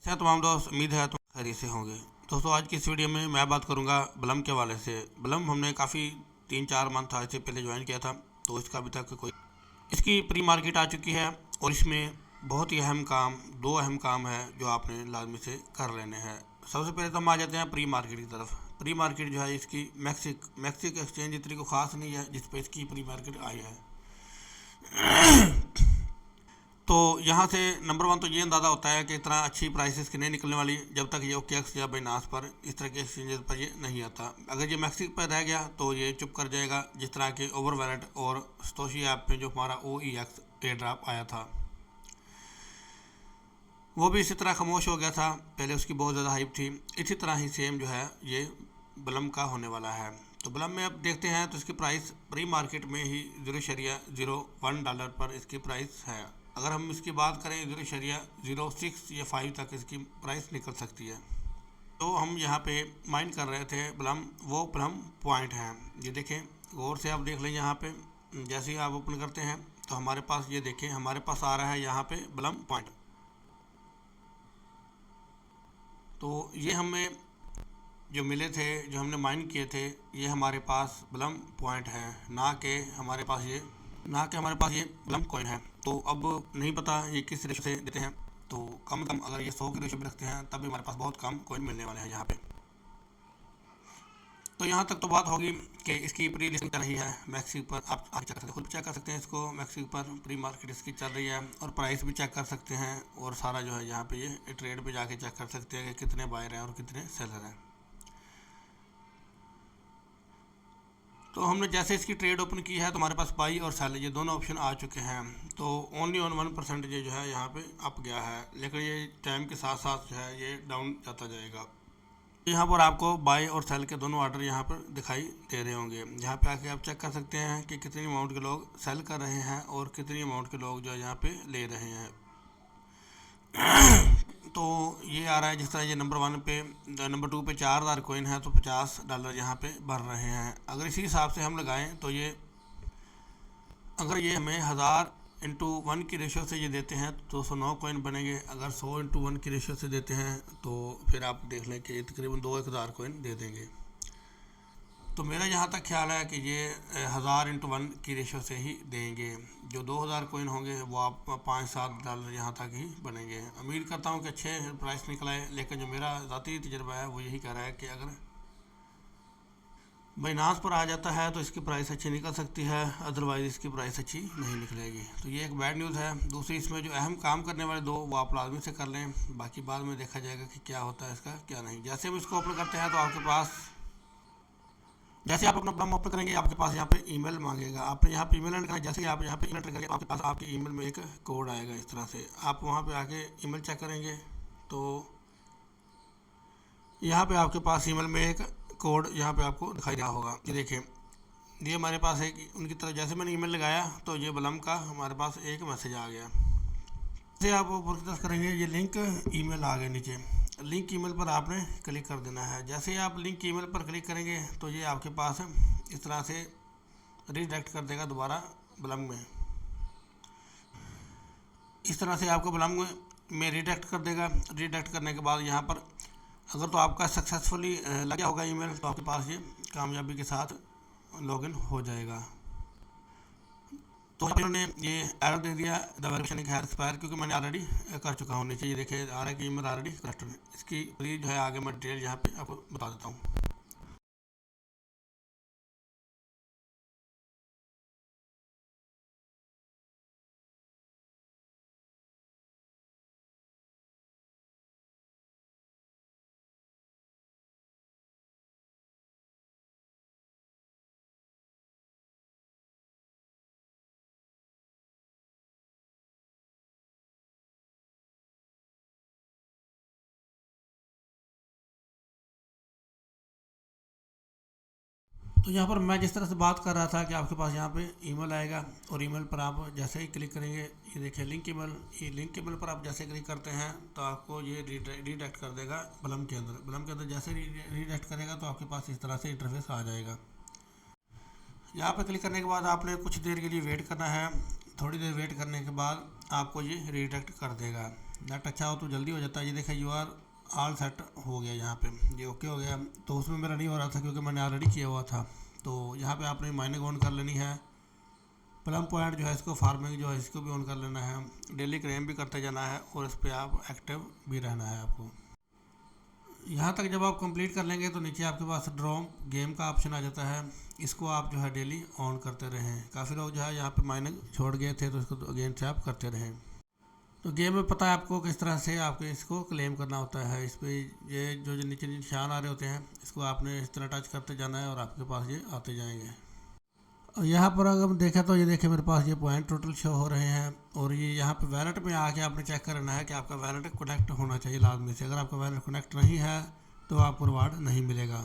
क्या तमाम दोस्त, उम्मीद है तुम खैरियत से होंगे। दोस्तों, आज की इस वीडियो में मैं बात करूंगा ब्लम के हवाले से। ब्लम हमने काफ़ी 3-4 मंथ आज से पहले ज्वाइन किया था, तो इसका अभी तक कोई इसकी प्री मार्केट आ चुकी है और इसमें बहुत ही दो अहम काम है जो आपने लाजमी से कर लेने हैं। सबसे पहले तो हम आ जाते हैं प्री मार्केट की तरफ। प्री मार्केट जो है इसकी मैक्सिक एक्सचेंज इतनी को ख़ास नहीं है जिस पर इसकी प्री मार्केट आई है। तो यहाँ से नंबर 1 तो ये अंदाज़ा होता है कि इतना अच्छी प्राइसेस की नहीं निकलने वाली जब तक ये OKX या बाइनांस पर इस तरह के एक्सचेंजेस पर ये नहीं आता। अगर ये मैक्सिक पर रह गया तो ये चुप कर जाएगा, जिस तरह के ओवर वैलेट और सतोशी ऐप पे जो हमारा OEX एयर ड्रॉप आया था वो भी इसी तरह खामोश हो गया था। पहले उसकी बहुत ज़्यादा हाइप थी। इसी तरह ही सेम जो है ये ब्लम का होने वाला है। तो ब्लम में अब देखते हैं तो इसकी प्राइस प्री मार्केट में ही $0.01 पर इसकी प्राइस है। अगर हम इसकी बात करें 0.06 या 5 तक इसकी प्राइस निकल सकती है। तो हम यहाँ पे माइन कर रहे थे ब्लम, वो ब्लम पॉइंट है। ये देखें, गौर से आप देख लें। यहाँ पे जैसे ही आप ओपन करते हैं तो हमारे पास ये देखें, हमारे पास आ रहा है यहाँ पे ब्लम पॉइंट। तो ये हमें जो मिले थे, जो हमने माइन किए थे, ये हमारे पास ब्लम पॉइंट है, ना कि हमारे पास ये ब्लम कॉइन है। तो अब नहीं पता ये किस रेशो से देते हैं। तो कम अगर ये 100 के रेशो में रखते हैं तब भी हमारे पास बहुत कम कॉइन मिलने वाले हैं यहाँ पे। तो यहाँ तक तो बात होगी कि इसकी प्री लिस्टिंग चल रही है मैक्सिक पर। आप आगे चेक खुद चेक कर सकते हैं इसको। मैक्सिक पर प्री मार्केट इसकी चल रही है और प्राइस भी चेक कर सकते हैं और सारा जो है यहाँ पे ये ट्रेड पे जाके चेक कर सकते हैं कि कितने बायर हैं और कितने सेलर हैं। तो हमने जैसे इसकी ट्रेड ओपन की है तो हमारे पास बाई और सेल ये दोनों ऑप्शन आ चुके हैं। तो ओनली ऑन 1% ये जो है यहाँ पे अप गया है, लेकिन ये टाइम के साथ साथ जो है ये डाउन जाता जाएगा। यहाँ पर आपको बाई और सेल के दोनों ऑर्डर यहाँ पर दिखाई दे रहे होंगे। यहाँ पे आके आप चेक कर सकते हैं कि कितनी अमाउंट के लोग सेल कर रहे हैं और कितनी अमाउंट के लोग जो है यहाँ पे ले रहे हैं। तो ये आ रहा है जिस तरह ये नंबर 1 पे, नंबर 2 पे 4000 कॉइन है तो $50 यहाँ पे भर रहे हैं। अगर इसी हिसाब से हम लगाएं तो ये अगर ये हमें 1000/1 की रेशो से ये देते हैं तो 209 कॉइन बनेंगे। अगर 100/1 की रेशो से देते हैं तो फिर आप देख लें कि तकरीबन 2000 कॉइन दे देंगे। तो मेरा यहाँ तक ख्याल है कि ये 1000/1 की रेशो से ही देंगे। जो 2000 कॉइन होंगे वो आप $5-7 यहाँ तक ही बनेंगे। उम्मीद करता हूँ कि अच्छे प्राइस निकल आए, लेकिन जो मेरा ज़ाती तजर्बा है वो यही कह रहा है कि अगर बाइनांस पर आ जाता है तो इसकी प्राइस अच्छी निकल सकती है, अदरवाइज़ इसकी प्राइस अच्छी नहीं निकलेगी। तो ये एक बैड न्यूज़ है। दूसरी, इसमें जो अहम काम करने वाले दो वो आप लाजमी से कर लें, बाकी बाद में देखा जाएगा कि क्या होता है इसका क्या नहीं। जैसे हम इसको ओपन करते हैं तो आपके पास, जैसे आप अपना ब्लम ओपन करेंगे आपके पास यहाँ पे ईमेल मांगेगा। आपने यहाँ पे ईमेल एंटर करना। जैसे ही आप यहाँ पे ईमेल एंटर करेंगे आपके पास आपके ईमेल में एक कोड आएगा। इस तरह से आप वहाँ पे आके ईमेल चेक करेंगे तो यहाँ पे आपके पास ईमेल में एक कोड यहाँ पे आपको दिखाई दे रहा होगा। ये देखें, ये हमारे पास एक उनकी तरफ जैसे मैंने ईमेल लगाया तो ये ब्लम का हमारे पास एक मैसेज आ गया। जैसे आप ऊपर की तरफ करेंगे ये लिंक ईमेल आ गया नीचे। लिंक ईमेल पर आपने क्लिक कर देना है। जैसे ही आप लिंक ईमेल पर क्लिक करेंगे तो ये आपके पास इस तरह से रीडायरेक्ट कर देगा दोबारा ब्लम में। इस तरह से आपको ब्लम में रीडायरेक्ट कर देगा। रीडायरेक्ट करने के बाद यहाँ पर अगर तो आपका सक्सेसफुली लग गया होगा ईमेल तो आपके पास ये कामयाबी के साथ लॉगिन हो जाएगा। तो इन्होंने ये एरर दे दिया, द वेरिफिकेशन हैज एक्सपायर, क्योंकि मैंने ऑलरेडी कर चुका हूँ। नीचे ये देखे आ रहा है कि ईमेल ऑलरेडी करेक्टेड है। इसकी पूरी जो है आगे मैं डिटेल यहाँ पे आपको बता देता हूँ। तो यहाँ पर मैं जिस तरह से बात कर रहा था कि आपके पास यहाँ पे ईमेल आएगा और ईमेल पर आप जैसे ही क्लिक करेंगे, ये देखिए लिंक ईमेल पर आप जैसे क्लिक करते हैं तो आपको ये रीडायरेक्ट कर देगा ब्लम के अंदर। जैसे रीडायरेक्ट करेगा तो आपके पास इस तरह से इंटरफेस आ जाएगा। यहाँ पे क्लिक करने के बाद आपने कुछ देर के लिए वेट करना है। थोड़ी देर वेट करने के बाद आपको ये रीडायरेक्ट कर देगा। नेट अच्छा हो तो जल्दी हो जाता है। ये देखिए यू आर ऑल सेट हो गया, यहाँ पे ये ओके हो गया। तो उसमें मेरा नहीं हो रहा था क्योंकि मैंने ऑलरेडी किया हुआ था। तो यहाँ पे आपने माइनिंग ऑन कर लेनी है। प्लम पॉइंट जो है इसको, फार्मिंग जो है इसको भी ऑन कर लेना है। डेली क्लेम भी करते जाना है और इस पर आप एक्टिव भी रहना है आपको। यहाँ तक जब आप कंप्लीट कर लेंगे तो नीचे आपके पास ड्रॉ गेम का ऑप्शन आ जाता है। इसको आप जो है डेली ऑन करते रहें। काफ़ी लोग जो है यहाँ पे माइनिंग छोड़ गए थे तो इसको अगेन से आप करते रहें। तो गेम में पता है आपको किस तरह से आपको इसको क्लेम करना होता है। इस पर ये जो नीचे निशान आ रहे होते हैं इसको आपने इस तरह टच करते जाना है और आपके पास ये आते जाएंगे। और यहाँ पर अगर हम देखें तो ये देखिए मेरे पास ये पॉइंट टोटल शो हो रहे हैं। और ये यहाँ पे वैलेट में आके आपने चेक करना है कि आपका वैलेट कनेक्ट होना चाहिए लाजमी से। अगर आपका वैलेट कनेक्ट नहीं है तो आपको रिवार्ड नहीं मिलेगा।